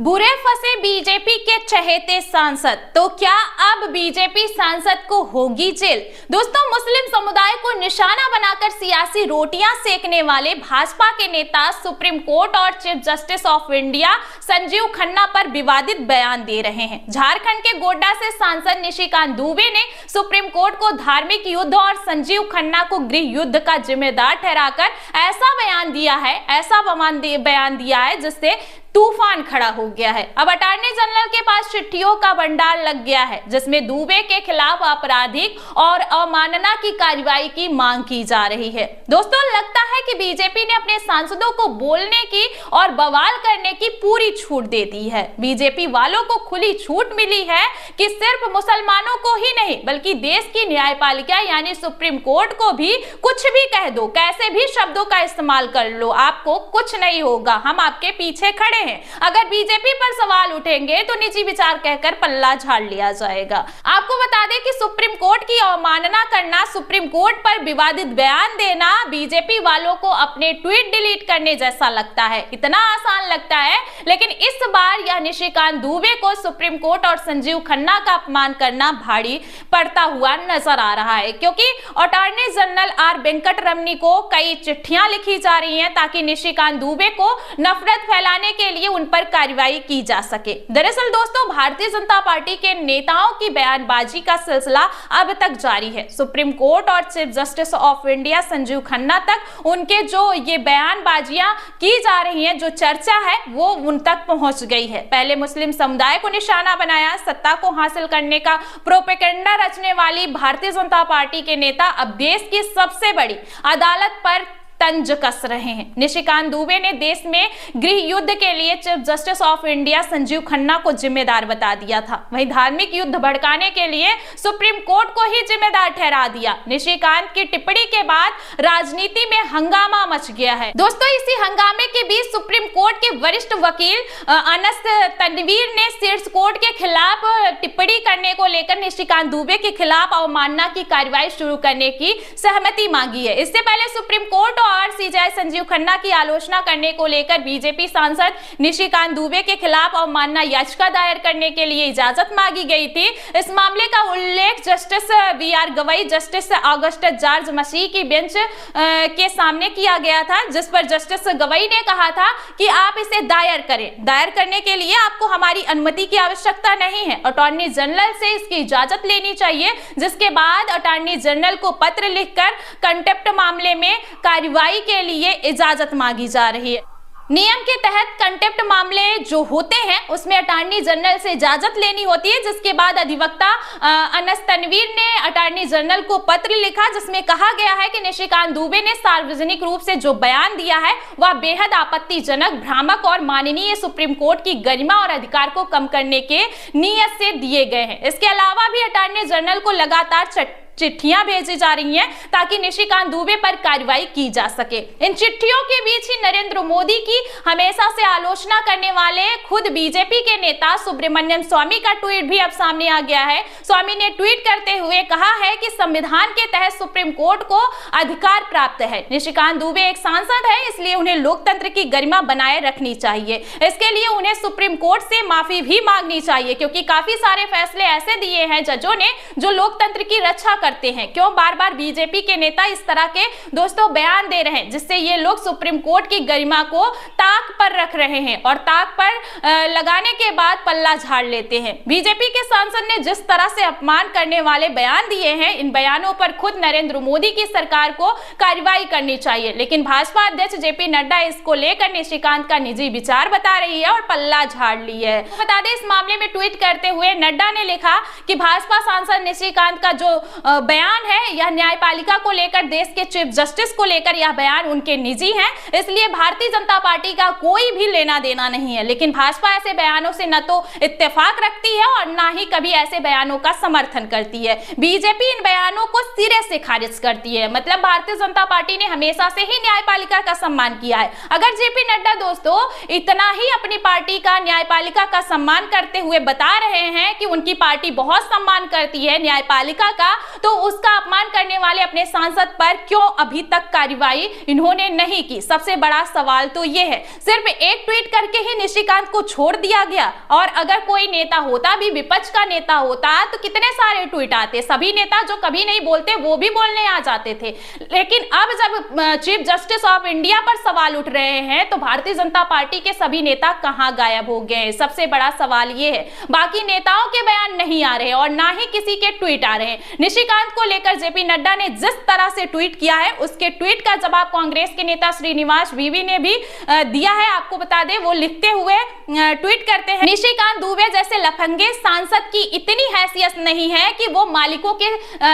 बुरे फंसे बीजेपी के चहेते सांसद, तो क्या अब बीजेपी सांसद को होगी जेल। दोस्तों, मुस्लिम समुदाय को निशाना बनाकर सियासी रोटियां सेकने वाले भाजपा के नेता सुप्रीम कोर्ट और chief justice of India Sanjeev Khanna पर विवादित बयान दे रहे हैं। झारखंड के गोड्डा से सांसद निशिकांत दुबे ने सुप्रीम कोर्ट को धार्मिक युद्ध और संजीव खन्ना को गृह युद्ध का जिम्मेदार ठहराकर ऐसा बयान दिया है जिससे तूफान खड़ा हो गया है। अब अटॉर्नी जनरल के पास चिट्ठियों का भंडार लग गया है जिसमें दुबे के खिलाफ आपराधिक और अवमानना की कार्रवाई की मांग की जा रही है। दोस्तों, लगता है कि बीजेपी ने अपने सांसदों को बोलने की और बवाल करने की पूरी छूट दे दी है। बीजेपी वालों को खुली छूट मिली है कि सिर्फ मुसलमानों को ही नहीं बल्कि देश की न्यायपालिका यानी सुप्रीम कोर्ट को भी कुछ भी कह दो, कैसे भी शब्दों का इस्तेमाल कर लो, आपको कुछ नहीं होगा, हम आपके पीछे खड़े हैं। अगर बीजेपी पर सवाल उठेंगे तो निजी विचार कहकर पल्ला झाड़ लिया जाएगा। आपको बता दें कि सुप्रीम कोर्ट की अवमानना करना, सुप्रीम कोर्ट पर विवादित बयान देना बीजेपी वालों को अपने ट्वीट डिलीट करने जैसा लगता है, इतना आसान लगता है। लेकिन इस बार यह निशिकांत दुबे को सुप्रीम कोर्ट और संजीव खन्ना का अपमान करना भारी पड़ता हुआ नजर आ रहा है, क्योंकि अटॉर्नी जनरल आर वेंकट रमनी को कई चिट्ठियां लिखी जा रही हैं ताकि निशिकांत दुबे को नफरत फैलाने के लिए उन पर कार्रवाई की जा सके। दरअसल दोस्तों, भारतीय जनता पार्टी के नेताओं की बयानबाजी का सिलसिला अब तक जारी है। सुप्रीम कोर्ट और chief justice of India Sanjeev Khanna तक उनके जो ये बयानबाजियां की जा रही हैं, जो चर्चा है वो उन तक पहुंच गई है। पहले मुस्लिम समुदाय को निशाना बनाया, सत्ता को हासिल करने का प्रोपेगेंडा रचने वाली भारतीय जनता पार्टी के नेता अब देश की सबसे बड़ी अदालत पर तंज कस रहे हैं। निशिकांत दुबे ने देश में गृह युद्ध के लिए chief justice of India Sanjeev Khanna को जिम्मेदार बता दिया था। वहीं धार्मिक युद्ध भड़काने के लिए सुप्रीम कोर्ट को ही जिम्मेदार ठहरा दिया। निशिकांत की टिप्पणी के बाद राजनीति में हंगामा मच गया है। दोस्तों, इसी हंगामे के बीच सुप्रीम कोर्ट के वरिष्ठ वकील अनस तनवीर ने शीर्ष कोर्ट के खिलाफ टिप्पणी करने को लेकर निशिकांत दुबे के खिलाफ अवमानना की कार्रवाई शुरू करने की सहमति मांगी है। इससे पहले सुप्रीम कोर्ट और सीजेआई संजीव खन्ना की आलोचना करने को लेकर बीजेपी सांसद निशिकांत दुबे के खिलाफ अवमानना याचिका दायर करने के लिए इजाजत मांगी गई थी। इस मामले का उल्लेख justice BR Gavai, justice Augustus George Masih की बेंच के सामने किया गया था, जिस पर जस्टिस गवई ने कहा था कि आप इसे दायर करें। दायर करने के लिए आपको हमारी अनुमति की आवश्यकता नहीं है, अटॉर्नी जनरल से इसकी इजाजत लेनी चाहिए। जिसके बाद अटॉर्नी जनरल को पत्र लिखकर कंटेप्ट मामले में कार्रवाई के लिए इजाजत मांगी जा रही है। नियम के तहत कंटेप्ट मामले जो होते हैं उसमें अटॉर्नी जनरल से इजाजत लेनी होती है। जिसके बाद अधिवक्ता अनस तनवीर ने अटॉर्नी जनरल को पत्र लिखा जिसमें कहा गया है कि निशिकांत दुबे ने सार्वजनिक रूप से जो बयान दिया है वह बेहद आपत्तिजनक, भ्रामक और माननीय सुप्रीम कोर्ट की गरिमा और अधिकार को कम करने के नियत से दिए गए हैं। इसके अलावा भी अटॉर्नी जनरल को लगातार चिट्ठियां भेजी जा रही हैं ताकि निशिकांत दुबे पर कार्रवाई की जा सके। इन चिट्ठियों के बीच ही नरेंद्र मोदी की हमेशा से आलोचना करने वाले खुद बीजेपी के नेता सुब्रमण्यम स्वामी का ट्वीट भी अब सामने आ गया है। स्वामी ने ट्वीट करते हुए कहा है कि संविधान के तहत सुप्रीम कोर्ट को अधिकार प्राप्त है। निशिकांत दुबे एक सांसद है, इसलिए उन्हें लोकतंत्र की गरिमा बनाए रखनी चाहिए। इसके लिए उन्हें सुप्रीम कोर्ट से माफी भी मांगनी चाहिए, क्योंकि काफी सारे फैसले ऐसे दिए हैं जजों ने जो लोकतंत्र की रक्षा करते हैं। क्यों बार बार बीजेपी के नेता इस तरह के दोस्तों बयान दे रहे हैं जिससे ये लोग सुप्रीम कोर्ट की गरिमा को ताक पर रख रहे हैं और ताक पर लगाने के बाद पल्ला झाड़ लेते हैं। बीजेपी के सांसद ने जिस तरह से अपमान करने वाले बयान दिए हैं, इन बयानों पर खुद नरेंद्र मोदी की सरकार को कार्रवाई करनी चाहिए। लेकिन भाजपा अध्यक्ष जेपी नड्डा इसको लेकर निशिकांत का निजी विचार बता रही है और पल्ला झाड़ ली है। बता दें, इस मामले में ट्वीट करते हुए नड्डा ने लिखा कि भाजपा सांसद निशिकांत का जो बयान है यह न्यायपालिका को लेकर, देश के चीफ जस्टिस को लेकर यह बयान उनके निजी हैं, इसलिए भारतीय जनता पार्टी का कोई भी लेना देना नहीं है। लेकिन भाजपा ऐसे बयानों से न तो इत्तेफाक रखती है और ना ही कभी ऐसे बयानों का समर्थन करती है। बीजेपी इन बयानों को सिरे से खारिज करती है। मतलब भारतीय जनता पार्टी ने हमेशा से ही न्यायपालिका का सम्मान किया है। अगर जेपी नड्डा दोस्तों इतना ही अपनी पार्टी का, न्यायपालिका का सम्मान करते हुए बता रहे हैं कि उनकी पार्टी बहुत सम्मान करती है न्यायपालिका का, तो उसका अपमान करने वाले अपने सांसद पर क्यों अभी तक कार्रवाई इन्होंने नहीं की। सबसे बड़ा सवाल तो यह है, सिर्फ एक ट्वीट करके ही निशिकांत को छोड़ दिया गया। और अगर कोई नेता होता भी, विपक्ष का नेता होता, तो कितने सारे ट्वीट आते। सभी नेता जो कभी नहीं बोलते वो भी बोलने आ जाते थे। लेकिन अब जब चीफ जस्टिस ऑफ इंडिया पर सवाल उठ रहे हैं तो भारतीय जनता पार्टी के सभी नेता कहां गायब हो गए। सबसे बड़ा सवाल यह है। बाकी नेताओं के बयान नहीं आ रहे और ना ही किसी के ट्वीट आ रहे हैं। निशिकांत को लेकर जेपी नड्डा ने जिस तरह से ट्वीट किया है, उसके ट्वीट का जवाब कांग्रेस के नेता श्रीनिवास वीवी ने भी दिया है। आपको बता दें, वो लिखते हुए ट्वीट करते हैं, निशिकांत दुबे जैसे लफंगे सांसद की इतनी हैसियत नहीं है कि वो मालिकों के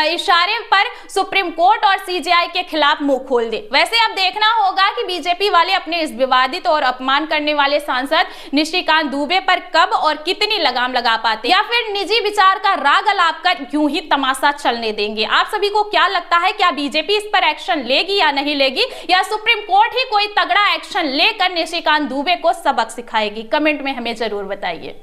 इशारे पर सुप्रीम कोर्ट और सीजेआई के खिलाफ मुंह खोल दे। वैसे अब देखना होगा कि बीजेपी वाले अपने इस विवादित और अपमान करने वाले सांसद निशिकांत दुबे पर कब और कितनी लगाम लगा पाते, या फिर निजी विचार का राग अलाप कर यूं ही तमाशा चलने देंगे। आप सभी को क्या लगता है, क्या बीजेपी इस पर एक्शन लेगी या नहीं लेगी, या सुप्रीम कोर्ट ही कोई तगड़ा एक्शन लेकर निशिकांत दुबे को सबक सिखाएगी? कमेंट में हमें जरूर बताइए।